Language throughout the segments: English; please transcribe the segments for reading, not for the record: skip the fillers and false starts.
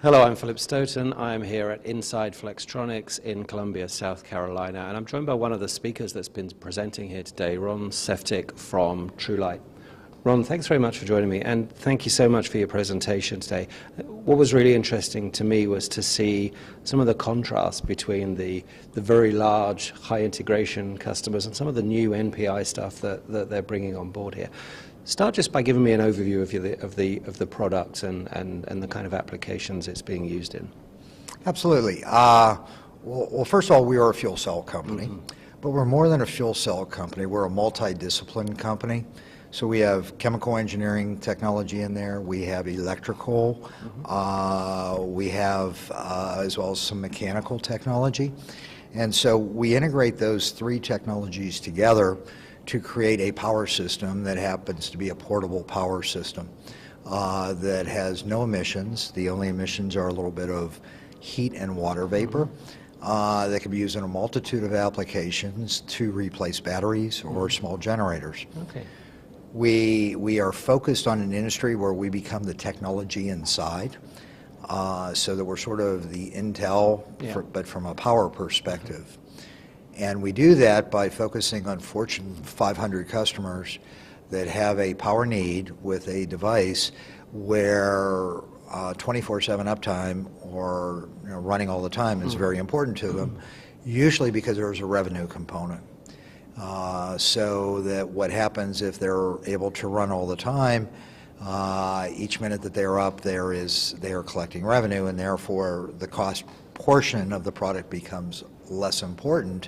Hello, I'm Phillip Stoten. I'm here at Inside Flextronics in Columbia, South Carolina, and I'm joined by one of the speakers that's been presenting here today, Ron Seftick from Trulite. Ron, thanks very much for joining me, and thank you so much for your presentation today. What was really interesting to me was to see some of the contrast between the very large, high integration customers and some of the new NPI stuff that they're bringing on board here. Start just by giving me an overview of the product and the kind of applications it's being used in. Absolutely. Well, first of all, we are a fuel cell company, but we're more than a fuel cell company. We're a multidiscipline company. So we have chemical engineering technology in there. We have electrical. We have as well as some mechanical technology. And so we integrate those three technologies together to create a power system that happens to be a portable power system that has no emissions. The only emissions are a little bit of heat and water vapor that can be used in a multitude of applications to replace batteries or small generators. Okay. We are focused on an industry where we become the technology inside, so that we're sort of the Intel, but from a power perspective. And we do that by focusing on Fortune 500 customers that have a power need with a device where 24/7 uptime or running all the time is very important to them, usually because there's a revenue component. So that what happens if they're able to run all the time, each minute that they're up they are collecting revenue, and therefore the cost portion of the product becomes less important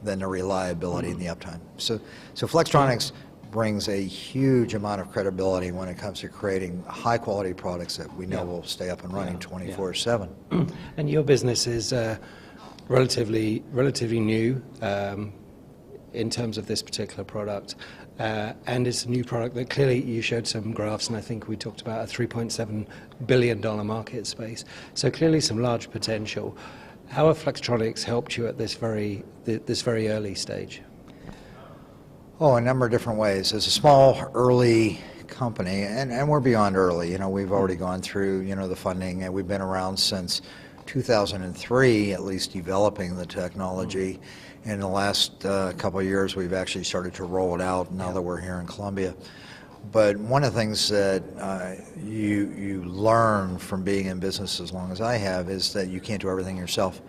than the reliability and the uptime. So Flextronics brings a huge amount of credibility when it comes to creating high quality products that we know will stay up and running 24/7. And your business is relatively new in terms of this particular product, and it's a new product that clearly you showed some graphs, and I think we talked about a $3.7 billion market space. So clearly some large potential. How have Flextronics helped you at this very early stage? Oh, a number of different ways. As a small, early company, and we're beyond early. We've already gone through, the funding, and we've been around since 2003, at least developing the technology. In the last couple of years, we've actually started to roll it out now that we're here in Columbia. But one of the things that you learn from being in business as long as I have is that you can't do everything yourself.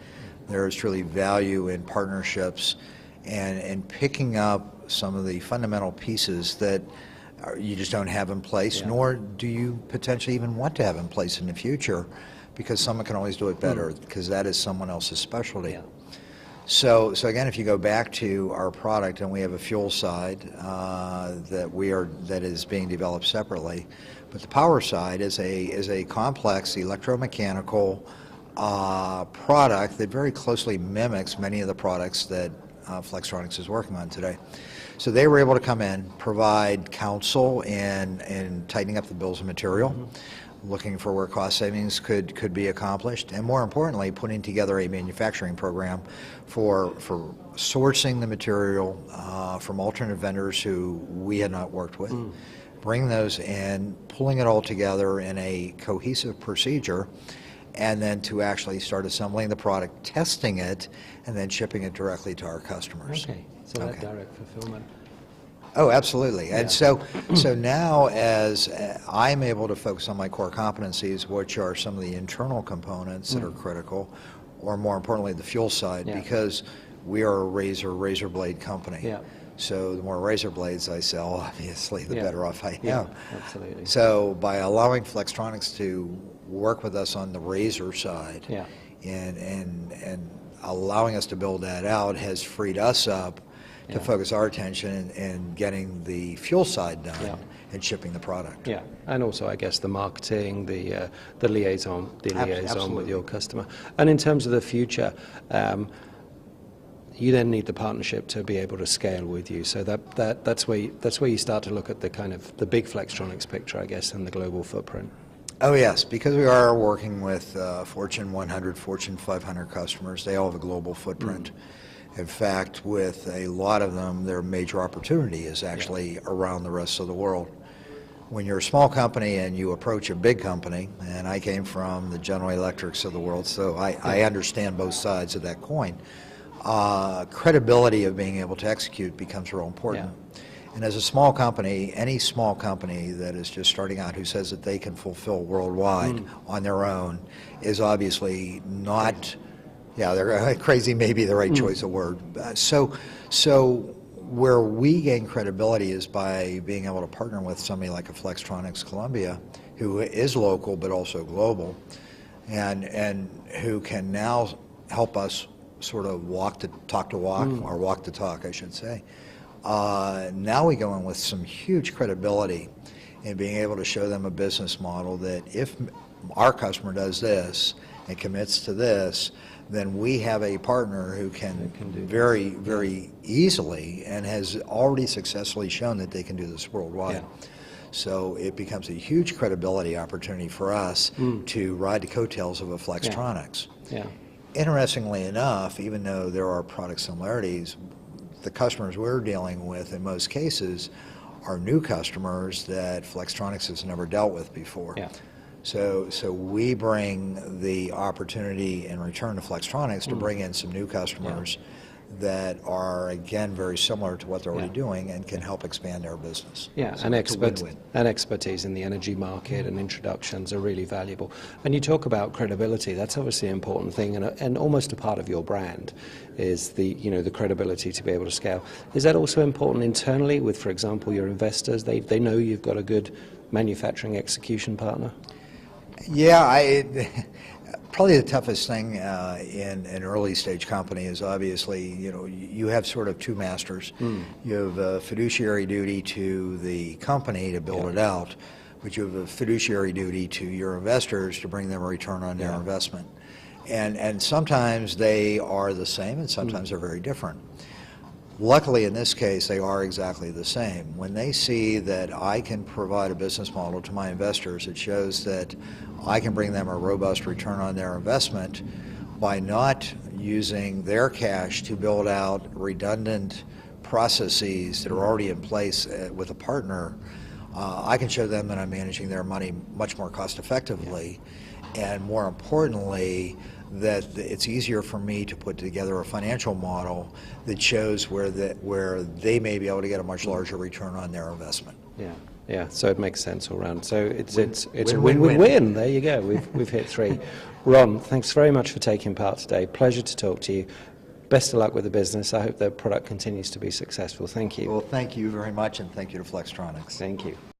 There is truly value in partnerships and picking up some of the fundamental pieces that you just don't have in place, nor do you potentially even want to have in place in the future, because someone can always do it better, because that is someone else's specialty. So again, if you go back to our product, and we have a fuel side that is being developed separately, but the power side is a complex electromechanical product that very closely mimics many of the products that Flextronics is working on today. So they were able to come in, provide counsel in tightening up the bills of material, looking for where cost savings could be accomplished, and more importantly, putting together a manufacturing program for sourcing the material from alternate vendors who we had not worked with, bring those in, pulling it all together in a cohesive procedure, and then to actually start assembling the product, testing it, and then shipping it directly to our customers. Okay, so that direct fulfillment. Oh, absolutely. And so now, as I'm able to focus on my core competencies, which are some of the internal components that are critical, or more importantly, the fuel side, because we are a razor blade company. So the more razor blades I sell, obviously, the better off I am. Absolutely. So by allowing Flextronics to work with us on the razor side, and allowing us to build that out, has freed us up to focus our attention in getting the fuel side done and shipping the product. And also, I guess, the marketing, the liaison with your customer. And in terms of the future, you then need the partnership to be able to scale with you. So that's where you start to look at the kind of the big Flextronics picture, I guess, and the global footprint. Oh yes, because we are working with Fortune 100, Fortune 500 customers. They all have a global footprint. In fact, with a lot of them, their major opportunity is actually around the rest of the world. when you're a small company and you approach a big company, and I came from the General Electrics of the world, so I understand both sides of that coin, credibility of being able to execute becomes real important. Yeah. And as a small company, any small company that is just starting out who says that they can fulfill worldwide on their own is obviously not, they're crazy, maybe the right choice of word. So where we gain credibility is by being able to partner with somebody like a Flextronics Columbia, who is local but also global, and who can now help us sort of talk the talk, I should say. Now we go in with some huge credibility in being able to show them a business model that if our customer does this and commits to this, then we have a partner who can very, very easily and has already successfully shown that they can do this worldwide. Yeah. So it becomes a huge credibility opportunity for us to ride the coattails of a Flextronics. Yeah. Interestingly enough, even though there are product similarities, the customers we're dealing with in most cases are new customers that Flextronics has never dealt with before. Yeah. So we bring the opportunity in return to Flextronics to bring in some new customers that are, again, very similar to what they're already doing and can help expand their business. Yeah, so and expertise in the energy market and introductions are really valuable. And you talk about credibility. That's obviously an important thing, and almost a part of your brand is the credibility to be able to scale. Is that also important internally with, for example, your investors? They know you've got a good manufacturing execution partner? Yeah, probably the toughest thing in an early stage company is obviously, you have sort of two masters. You have a fiduciary duty to the company to build it out, but you have a fiduciary duty to your investors to bring them a return on their investment. And sometimes they are the same and sometimes they're very different. Luckily, in this case, they are exactly the same. When they see that I can provide a business model to my investors, it shows that I can bring them a robust return on their investment by not using their cash to build out redundant processes that are already in place with a partner. I can show them that I'm managing their money much more cost effectively, and more importantly, that it's easier for me to put together a financial model that shows where they may be able to get a much larger return on their investment. Yeah. So it makes sense all around. So it's a win-win-win. There you go. We've hit three. Ron, thanks very much for taking part today. Pleasure to talk to you. Best of luck with the business. I hope the product continues to be successful. Thank you. Well, thank you very much, and thank you to Flextronics. Thank you.